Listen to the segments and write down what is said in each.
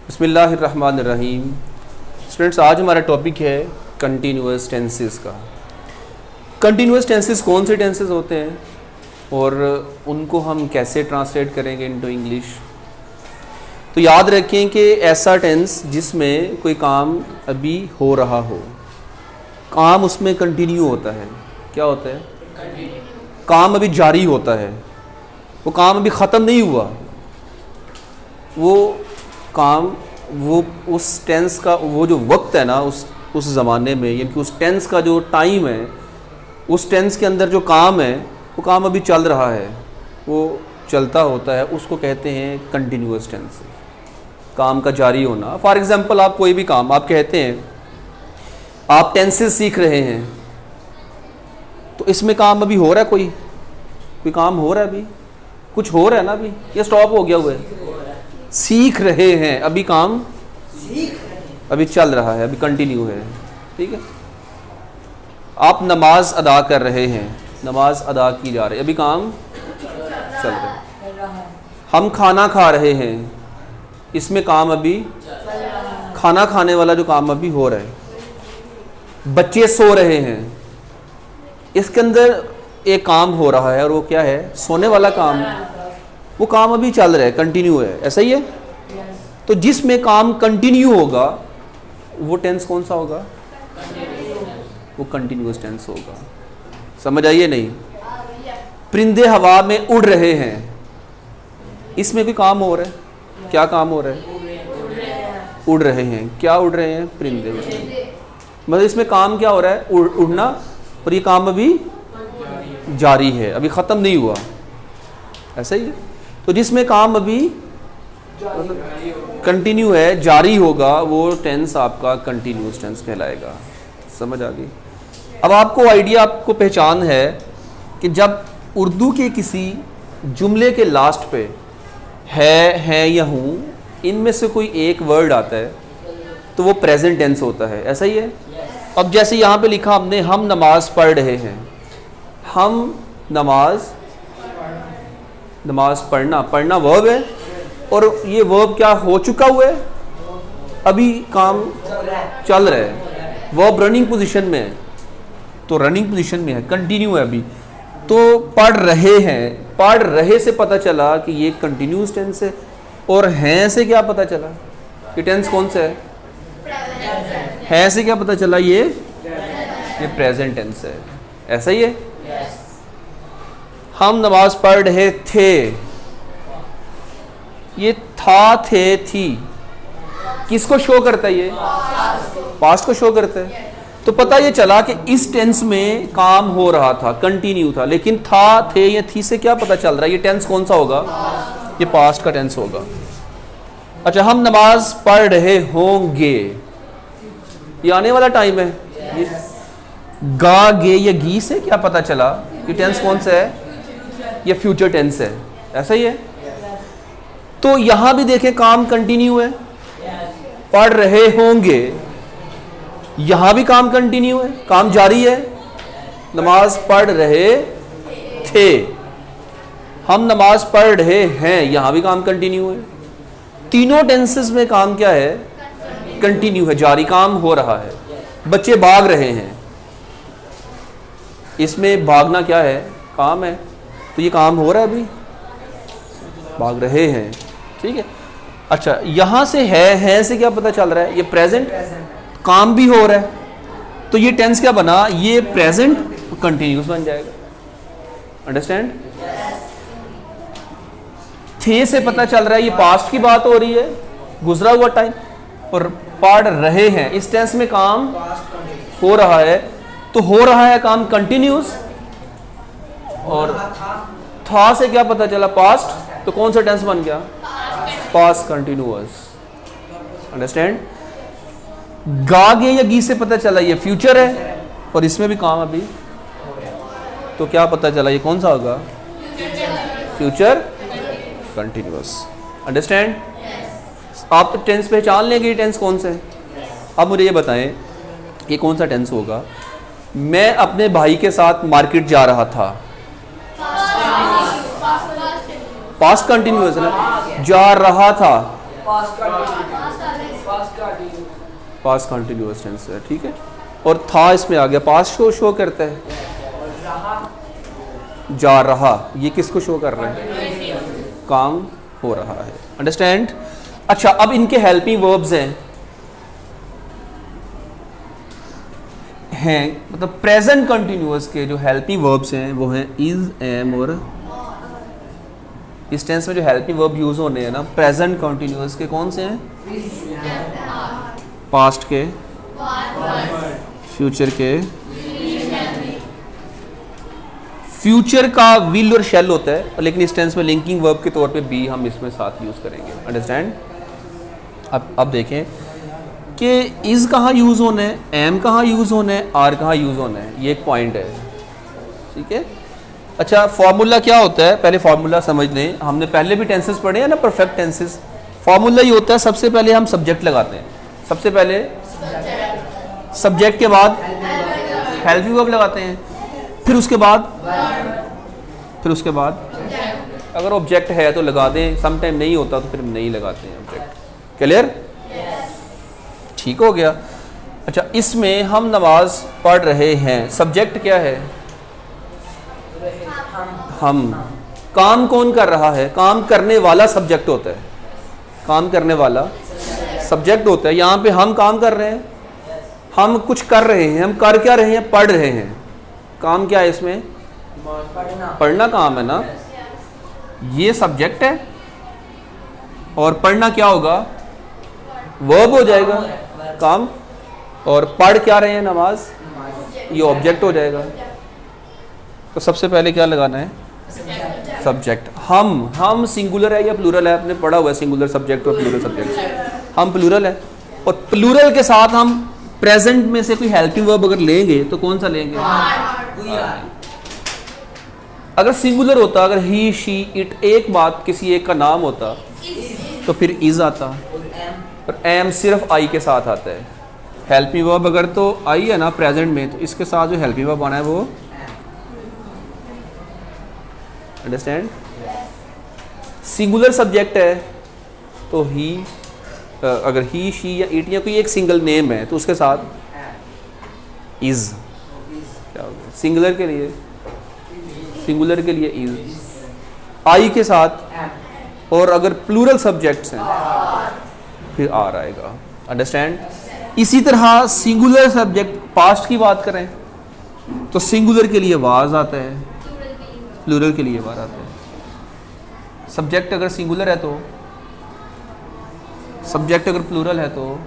बिस्मिल्लाहिर्रहमानिर्रहीम। स्टूडेंट्स, आज हमारा टॉपिक है कंटिन्यूअस टेंसेस का। कंटिन्यूअस टेंसेस कौन से टेंसेस होते हैं और उनको हम कैसे ट्रांसलेट करेंगे इनटू इंग्लिश। तो याद रखें कि ऐसा टेंस जिसमें कोई काम अभी हो रहा हो, काम उसमें कंटिन्यू होता है। क्या होता है? काम अभी जारी होता है, वो काम अभी ख़त्म नहीं हुआ। वो काम, वो उस टेंस का वो जो वक्त है ना, उस ज़माने में, यानी कि उस टेंस का जो टाइम है, उस टेंस के अंदर जो काम है, वो काम अभी चल रहा है, वो चलता होता है, उसको कहते हैं कंटिन्यूअस टेंस। काम का जारी होना। फॉर एग्ज़ाम्पल, आप कोई भी काम, आप कहते हैं आप टेंसेस सीख रहे हैं, तो इसमें काम अभी हो रहा है, कोई काम हो रहा है, अभी कुछ हो रहा है ना, अभी ये स्टॉप हो गया हुआ है। सीख रहे हैं, अभी काम अभी चल रहा है, अभी कंटिन्यू है। ठीक है। आप नमाज अदा कर रहे हैं, नमाज अदा की जा रही है, अभी काम चल रहा है। हम खाना खा रहे हैं, इसमें काम अभी, खाना खाने वाला जो काम अभी हो रहा है। बच्चे सो रहे हैं, इसके अंदर एक काम हो रहा है, और वो क्या है? सोने वाला काम। वो काम अभी चल रहा है, कंटिन्यू है। ऐसा ही है। तो जिसमें काम कंटिन्यू होगा वो टेंस कौन सा होगा? वो कंटिन्यूअस टेंस होगा। समझ आइए नहीं? परिंदे हवा में उड़ रहे हैं, इसमें भी काम हो रहा है। क्या काम हो रहा है? उड़ रहे हैं। क्या उड़ रहे हैं? परिंदे। मतलब इसमें काम क्या हो रहा है? उड़ना। और ये काम अभी जारी है, अभी ख़त्म नहीं हुआ। ऐसा ही है। तो जिसमें काम अभी कंटिन्यू है, जारी होगा, वो टेंस आपका कंटिन्यूअस टेंस कहलाएगा। समझ आ गई? अब आपको आइडिया, आपको पहचान है कि जब उर्दू के किसी जुमले के लास्ट पे है या हूँ, इनमें से कोई एक वर्ड आता है तो वो प्रेजेंट टेंस होता है। ऐसा ही है। अब जैसे यहाँ पे लिखा हमने, हम नमाज पढ़ रहे हैं। हम नमाज पढ़ना वर्ब है, और ये वर्ब क्या हो चुका हुआ है, अभी काम चल रहा है, वर्ब रनिंग पोजीशन में है। तो रनिंग पोजीशन में है, कंटिन्यू है अभी। तो पढ़ रहे हैं, पढ़ रहे से पता चला कि ये कंटिन्यूस टेंस है। और हैं से क्या पता चला कि टेंस कौन सा है से क्या पता चला? ये प्रेजेंट टेंस है। ऐसा ही है। हम नमाज पढ़ रहे थे, ये था, थे, थी, किसको शो करता है? ये पास्ट को शो करता है। तो पता ये चला कि इस टेंस में काम हो रहा था, कंटिन्यू था। लेकिन था, थे या थी से क्या पता चल रहा है? ये टेंस कौन सा होगा? ये पास्ट का टेंस होगा। अच्छा, हम नमाज पढ़ रहे होंगे, ये आने वाला टाइम है। ये गा, गे या गी से क्या पता चला कि टेंस कौन सा है? ये फ्यूचर टेंस है। ऐसा ही है। तो यहां भी देखें, काम कंटिन्यू है, पढ़ रहे होंगे, यहां भी काम कंटिन्यू है, काम जारी है। नमाज पढ़ रहे थे, हम नमाज पढ़ रहे हैं, यहां भी काम कंटिन्यू है। तीनों टेंसेस में काम क्या है? कंटिन्यू है, जारी, काम हो रहा है। बच्चे भाग रहे हैं, इसमें भागना क्या है? काम है। तो ये काम हो रहा है, अभी भाग रहे हैं। ठीक है। अच्छा, यहां से है से क्या पता चल रहा है? ये प्रेजेंट, काम भी हो रहा है। तो ये टेंस क्या बना? ये प्रेजेंट कंटिन्यूस बन जाएगा। अंडरस्टैंड? थे से पता चल रहा है ये पास्ट की बात हो रही है, गुजरा हुआ टाइम। और पढ़ रहे हैं, इस टेंस में काम हो रहा है, तो हो रहा है काम कंटिन्यूस। और था से क्या पता चला? पास्ट। तो कौन सा टेंस बन गया? Past continuous. अंडरस्टैंड? गा, गे या गी से पता चला ये फ्यूचर है, और इसमें भी काम अभी। तो क्या पता चला? ये कौन सा होगा? Future continuous. अंडरस्टैंड? आप तो टेंस पहचान लेंगे ये टेंस कौन सा है। अब मुझे ये बताएं, ये कौन सा टेंस होगा? मैं अपने भाई के साथ मार्केट जा रहा था। पास्ट कंटिन्यूअस है ना, जा रहा था, पास्ट कंटिन्यूअस टेंस है, ठीक है। और था इसमें आ गया, पास्ट को शो करता है, जा रहा, ये किसको शो कर रहा है, काम हो रहा है, अंडरस्टैंड। अच्छा, अब इनके हेल्पिंग वर्ब्स हैं मतलब प्रेजेंट कंटिन्यूअस के जो हेल्पिंग वर्ब्स हैं वो हैं इज, एम और इस टेंस में जो हेल्पिंग वर्ब यूज होने हैं ना प्रेजेंट कंटिन्यूअस के, कौन से हैं, पास्ट के, फ्यूचर के। फ्यूचर का विल और शेल होता है, लेकिन इस टेंस में लिंकिंग वर्ब के तौर पे बी हम इसमें साथ यूज करेंगे, अंडरस्टैंड। अब देखें कि इज कहाँ यूज होना है, एम कहाँ यूज होना है, आर कहाँ यूज होना है, ये एक पॉइंट है, ठीक है। अच्छा, फॉर्मूला क्या होता है, पहले फॉर्मूला समझ लें। हमने पहले भी टेंसेस पढ़े हैं ना, परफेक्ट टेंसेस। फॉर्मूला ये होता है, सबसे पहले हम सब्जेक्ट लगाते हैं, सबसे पहले सब्जेक्ट के बाद हेल्पिंग वर्ब लगाते हैं, फिर उसके बाद अगर ऑब्जेक्ट है तो लगा दें, सम टाइम नहीं होता तो फिर नहीं लगाते हैं ऑब्जेक्ट। क्लियर, ठीक हो गया। अच्छा, इसमें हम नमाज पढ़ रहे हैं, सब्जेक्ट क्या है, हम। काम कौन कर रहा है, काम करने वाला सब्जेक्ट होता है, काम करने वाला सब्जेक्ट होता है। यहाँ पे हम काम कर रहे हैं, हम कुछ कर रहे हैं, हम कर क्या रहे हैं, पढ़ रहे हैं। काम क्या है इसमें, पढ़ना काम है ना, ये सब्जेक्ट है, और पढ़ना क्या होगा, वर्ब हो जाएगा काम, और पढ़ क्या रहे हैं, नमाज, ये ऑब्जेक्ट हो जाएगा। तो सबसे पहले क्या लगाना है, सब्जेक्ट। हम सिंगुलर है या प्लूरल है, आपने पढ़ा हुआ है सिंगुलर सब्जेक्ट और प्लूरल सब्जेक्ट। हम प्लूरल है, और प्लूरल के साथ हम प्रेजेंट में से कोई हेल्पिंग वर्ब अगर लेंगे तो कौन सा लेंगे, अगर सिंगुलर होता, अगर ही, शी, इट, एक बात किसी एक का नाम होता तो फिर इज आता, और एम सिर्फ आई के साथ आता है। हेल्पिंग वर्ब अगर तो आई है ना प्रेजेंट में, तो इसके साथ जो हेल्पिंग वर्ब आना है वो, अंडरस्टैंड। सिंगुलर सब्जेक्ट है तो ही, अगर ही, शी या इट या कोई एक सिंगल नेम है तो उसके साथ इज, क्या हो गया, सिंगुलर के लिए इज, आई के साथ, और अगर प्लूरल सब्जेक्ट्स हैं फिर आर आएगा, अंडरस्टैंड। इसी तरह सिंगुलर सब्जेक्ट पास्ट की बात करें तो सिंगुलर के लिए वाज आता है, प्लूरल के लिए वाज आता है। सब्जेक्ट अगर सिंगुलर है तो, सब्जेक्ट अगर प्लूरल है तो,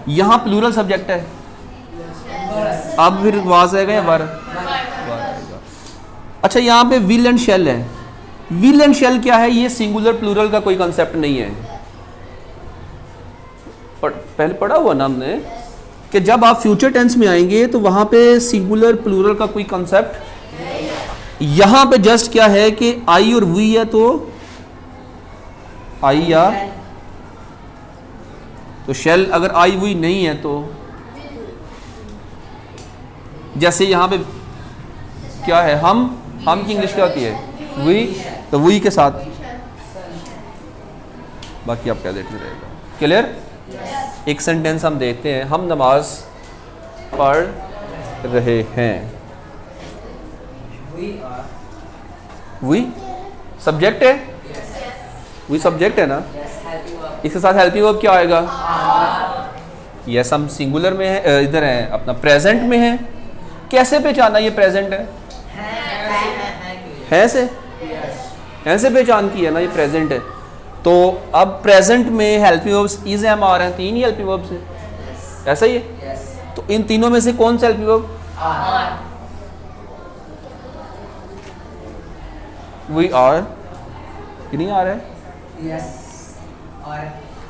यहाँ प्लूरल सब्जेक्ट है, अब फिर वाज आएगा या वर आएगा। अच्छा, यहाँ पे विल एंड शेल है। विल एंड शेल क्या है, ये सिंगुलर प्लूरल का कोई कंसेप्ट नहीं है। पहले पढ़ा हुआ ना हमने कि जब आप फ्यूचर टेंस में आएंगे तो वहां पे सिंगुलर प्लूरल का कोई कंसेप्ट, यहां पे जस्ट क्या है कि आई और वी है तो आई या तो शेल, अगर आई वी नहीं है तो, जैसे यहां पे क्या है, हम की इंग्लिश क्या होती है, वी, तो वी के साथ, बाकी आप क्या देखते रहेगा। क्लियर। एक सेंटेंस हम देखते हैं, हम नमाज पढ़ रहे हैं, वी सब्जेक्ट है, वी सब्जेक्ट है ना, इसके साथ हेल्पिंग वर्ब क्या आएगा, यस, हम सिंगुलर में है, इधर है अपना प्रेजेंट में है। कैसे पहचाना ये प्रेजेंट है से पहचान की है ना, ये प्रेजेंट है। तो अब प्रेजेंट में helping verbs is, am, are हैं, तीन ही हेल्पिंग वर्ब्स हैं, ऐसा ही है। तो इन तीनों में से कौन सा हेल्पिंग वर्ब, वी आर, कि नहीं आ रहा है,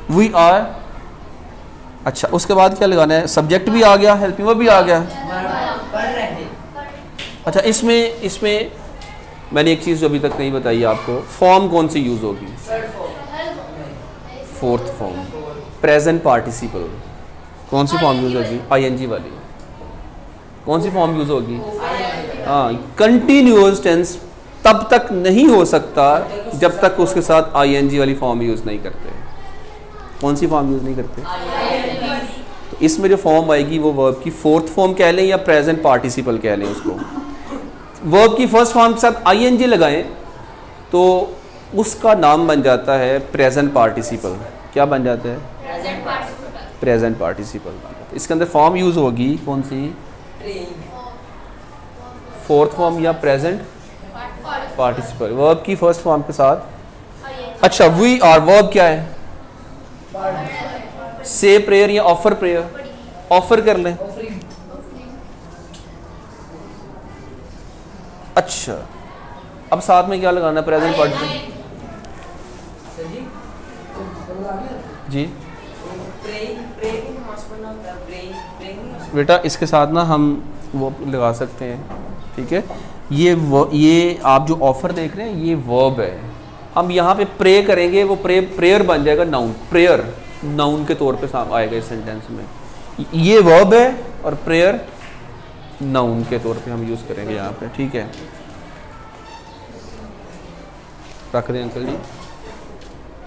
वी आर। अच्छा, उसके बाद क्या लगाना है, सब्जेक्ट भी आ गया, हेल्पिंग वर्ब भी आ गया। अच्छा, इसमें मैंने एक चीज़ जो अभी तक नहीं बताई आपको, फॉर्म कौन सी यूज़ होगी, फोर्थ फॉर्म, प्रेजेंट पार्टिसिपल। कौन सी फॉर्म यूज़ होगी, आईएनजी वाली। कौन सी फॉर्म यूज़ होगी, हाँ, कंटिन्यूअस टेंस तब तक नहीं हो सकता जब तक उसके साथ आईएनजी वाली फॉर्म यूज़ नहीं करते। कौन सी फॉर्म यूज़ नहीं करते? तो इसमें जो फॉर्म आएगी वो वर्ब की फोर्थ फॉर्म कह लें या प्रेजेंट पार्टिसिपल कह लें उसको। वर्ब की फर्स्ट फॉर्म के साथ आईएनजी लगाएं तो उसका नाम बन जाता है प्रेजेंट पार्टिसिपल। क्या बन जाता है? Present participle. इसके अंदर फॉर्म यूज़ होगी कौन सी? फोर्थ फॉर्म या प्रेजेंट पार्टिसिपल वर्ब की फर्स्ट फॉर्म के साथ। अच्छा, वी आर वर्ब क्या है? से प्रेयर या ऑफर प्रेयर? ऑफर कर लें। अच्छा, अब साथ में क्या लगाना है? प्रेजेंट पार्टिसिपल जी। बेटा इसके साथ ना हम वो लगा सकते हैं, ठीक है। ये आप जो ऑफर देख रहे हैं ये वर्ब है। हम यहाँ पे प्रे करेंगे, वो प्रेयर बन जाएगा नाउन। प्रेयर नाउन के तौर पे आएगा इस सेंटेंस में। ये वर्ब है और प्रेयर नाउन के तौर पे हम यूज़ करेंगे यहाँ पे, ठीक है। रख दें अंकल जी,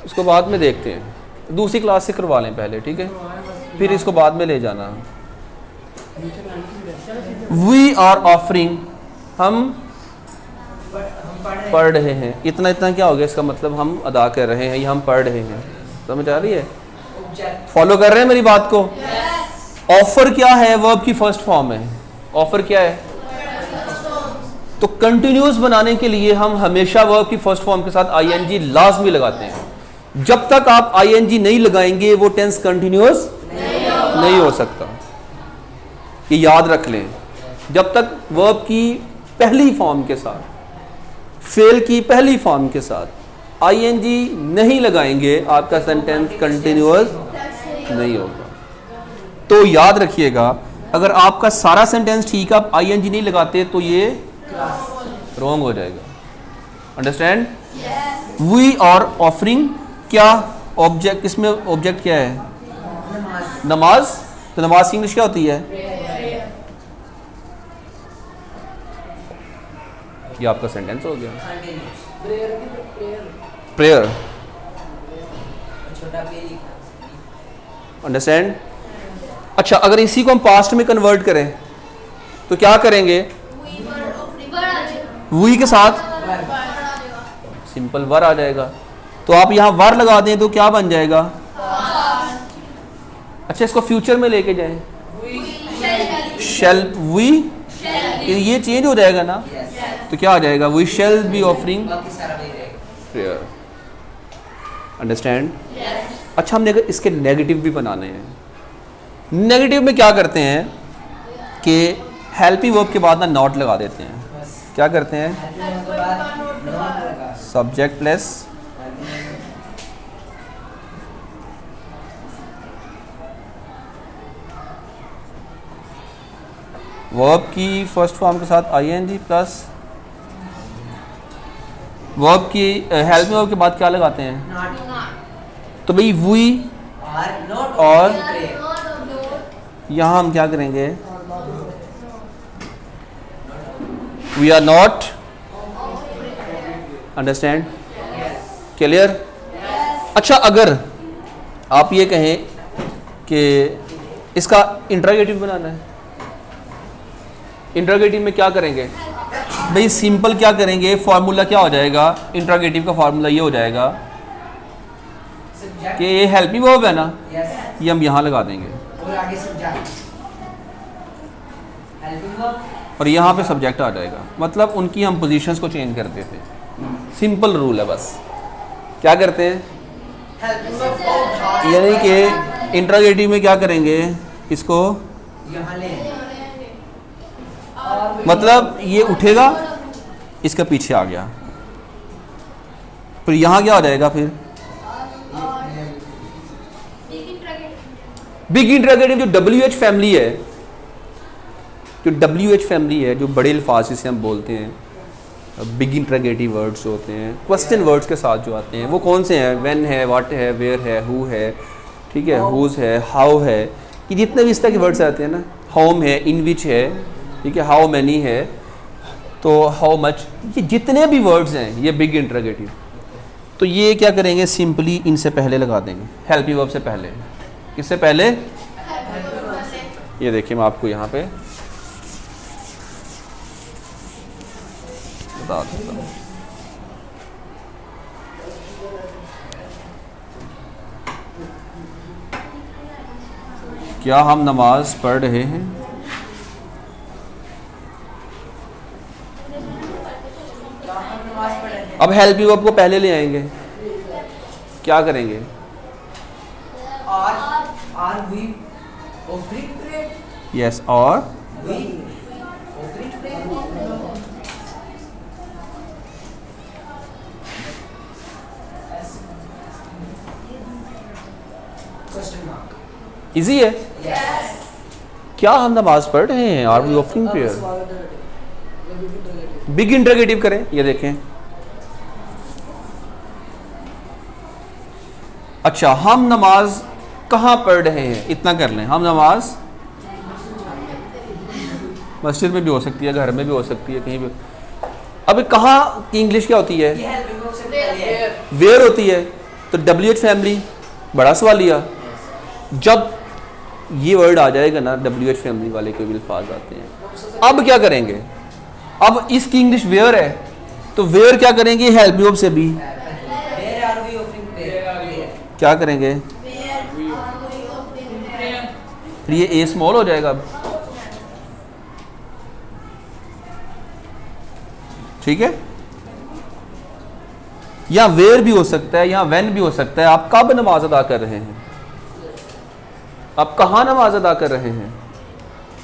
उसको बाद में देखते हैं, दूसरी क्लास से करवा लें पहले, ठीक है, फिर इसको बाद में ले जाना। वी आर ऑफरिंग, हम पढ़ रहे हैं। इतना इतना क्या हो गया? इसका मतलब हम अदा कर रहे हैं या हम पढ़ रहे हैं। समझ आ रही है? फॉलो कर रहे हैं मेरी बात को? ऑफर क्या है? वर्ब की फर्स्ट फॉर्म है। ऑफर क्या है? तो कंटिन्यूअस बनाने के लिए हम हमेशा वर्ब की फर्स्ट फॉर्म के साथ आईएनजी लाजमी लगाते हैं। जब तक आप आईएनजी नहीं लगाएंगे वो टेंस कंटिन्यूअस नहीं हो सकता। ये याद रख लें। जब तक वर्ब की पहली फॉर्म के साथ, फेल की पहली फॉर्म के साथ आईएनजी नहीं लगाएंगे आपका सेंटेंस कंटिन्यूअस नहीं होगा। तो याद रखिएगा, अगर आपका सारा सेंटेंस ठीक है, आप आईएनजी नहीं लगाते तो ये रॉन्ग हो जाएगा। अंडरस्टैंड? वी आर ऑफरिंग क्या ऑब्जेक्ट, इसमें ऑब्जेक्ट क्या है? नमाज। तो नमाज की इंग्लिश क्या होती है? ये आपका सेंटेंस हो गया। प्रेयर। अंडरस्टैंड? अच्छा, अगर इसी को हम पास्ट में कन्वर्ट करें तो क्या करेंगे? वी के साथ सिंपल वर आ जाएगा। तो आप यहां वर लगा दें तो क्या बन जाएगा? अच्छा, इसको फ्यूचर में लेके जाएं, शैल वी, ये चेंज हो जाएगा ना, तो क्या आ जाएगा? We shall be offering prayer. Understand? अच्छा, हमने अगर इसके नेगेटिव भी बनाने हैं, नेगेटिव में क्या करते हैं कि हेल्पिंग वर्ब के बाद ना नॉट लगा देते हैं। क्या करते हैं? सब्जेक्ट प्लस वर्ब की फर्स्ट फॉर्म के साथ आईएनजी प्लस वर्ब की हेल्पिंग वर्ब के बाद क्या लगाते हैं? तो भाई वी और यहाँ हम क्या करेंगे? We are not. Understand? Clear? अच्छा, अगर आप ये कहें कि इसका इंट्रोगेटिव बनाना है, इंट्रोगेटिव में क्या करेंगे? भाई सिंपल क्या करेंगे? फॉर्मूला क्या हो जाएगा? इंट्रोगेटिव का फॉर्मूला ये हो जाएगा कि ये हेल्पिंग वर्ब है ना, ये हम यहाँ लगा देंगे और यहाँ पे सब्जेक्ट आ जाएगा। मतलब उनकी हम पोजीशंस को चेंज कर देते हैं। सिंपल रूल है बस। क्या करते हैं? यानी कि इंट्रोगेटिव में क्या करेंगे? इसको मतलब ये उठेगा, इसका पीछे आ गया, फिर यहाँ क्या हो जाएगा? फिर बिग इंट्रोगेटिव। जो WH फैमिली है, जो WH फैमिली है, जो बड़े अल्फाज जिसे हम बोलते हैं, बिग इंट्रोगेटिव वर्ड्स होते हैं, क्वेश्चन वर्ड्स के साथ जो आते हैं, वो कौन से हैं? व्हेन है, व्हाट है, वेयर है, हु है, ठीक है, हुज है, हाउ है, ये जितने भी इस तरह के वर्ड्स आते हैं ना, होम है, इन विच है, ठीक है, हाउ मैनी है, तो हाउ मच, ये जितने भी वर्ड्स हैं ये बिग इंटरोगेटिव, तो ये क्या करेंगे, सिंपली इनसे पहले लगा देंगे, हेल्पिंग वर्ब से पहले। किससे पहले? ये देखिए मैं आपको यहाँ पे बता देता हूँ। क्या हम नमाज पढ़ रहे हैं? अब हेल्पिंग वर्ब को पहले ले आएंगे, क्या करेंगे? Are we offering prayer? Yes, और We offering prayer? Question mark. Easy है। Yes. क्या हम नमाज पढ़ रहे हैं? Are we offering prayer? Big interrogative करें, ये देखें। अच्छा, हम नमाज कहाँ पढ़ रहे हैं, इतना कर लें। हम नमाज मस्जिद में भी हो सकती है, घर में भी हो सकती है, कहीं भी। अब कहाँ की इंग्लिश क्या होती है? ये helping verb से पहले है. वेयर होती है, तो WH फैमिली, बड़ा सवाल लिया। जब ये वर्ड आ जाएगा ना, WH फैमिली वाले कोई भी अल्फाज आते हैं, अब क्या करेंगे? अब इसकी इंग्लिश वेयर है, तो वेयर क्या करेंगे? हेल्पिंग वर्ब से भी Where are we offering prayer? क्या करेंगे? फिर ये ए स्मॉल हो जाएगा अब, ठीक है। या वेयर भी हो सकता है, या व्हेन भी हो सकता है। आप कब नमाज अदा कर रहे हैं, आप कहाँ नमाज अदा कर रहे हैं,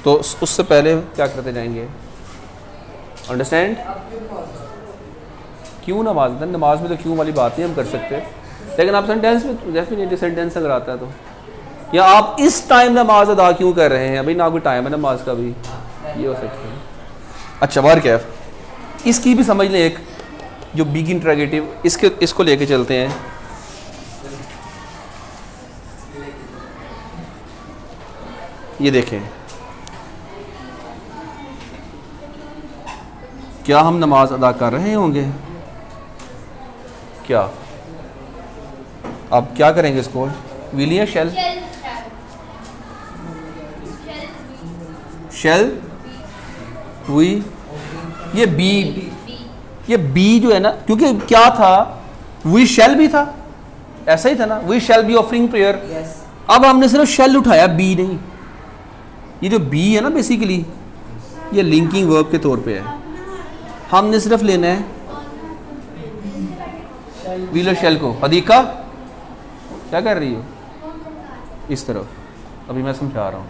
तो उससे पहले क्या करते जाएंगे? अंडरस्टैंड? क्यों नमाज? नमाज में तो क्यों वाली बात नहीं हम कर सकते, लेकिन आप सेंटेंस में डेफिनेटली सेंटेंस अगर आता है तो, या आप इस टाइम नमाज अदा क्यों कर रहे हैं, अभी ना कोई टाइम है नमाज का भी, ये हो सकता है। अच्छा, वर्क कैफ, इसकी भी समझ लें एक जो बिग इंटरोगेटिव, इसको लेके चलते हैं। ये देखें, क्या हम नमाज अदा कर रहे होंगे? क्या अब क्या करेंगे इसको? विल या शेल? शेल वी, ये बी जो है ना, क्योंकि क्या था, वी शेल भी था, ऐसा ही था ना, we shall be offering prayer. Yes. अब हमने सिर्फ शेल उठाया, बी नहीं। ये जो बी है ना, बेसिकली ये लिंकिंग वर्ब के तौर पे है। हमने सिर्फ लेना है विल और शेल को। अदीका क्या कर रही हो? इस तरफ, अभी मैं समझा रहा हूँ।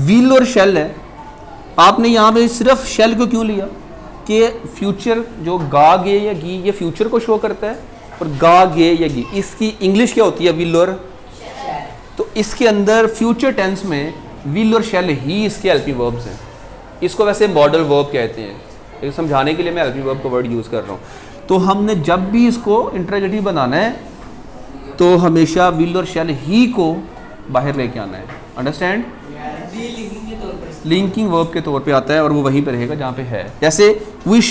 विल और शेल है, आपने यहाँ पे सिर्फ शेल को क्यों लिया कि फ्यूचर जो गा गे या गी, ये फ्यूचर को शो करता है, और गा गे या गी इसकी इंग्लिश क्या होती है? विल और, तो इसके अंदर फ्यूचर टेंस में विल और शेल ही इसके हेल्पिंग वर्ब्स हैं। इसको वैसे मॉडल वर्ब कहते हैं, लेकिन समझाने के लिए मैं हेल्पिंग वर्ब का वर्ड यूज़ कर रहा हूँ। तो हमने जब भी इसको इंटरोगेटिव बनाना है, तो हमेशा विल और शेल ही को बाहर लेके आना है। अंडरस्टैंड? लिंकिंग के तौर पर लिंकिंग वर्ब के तौर पे आता है, और वो वहीं पे रहेगा जहाँ पे है। जैसे वी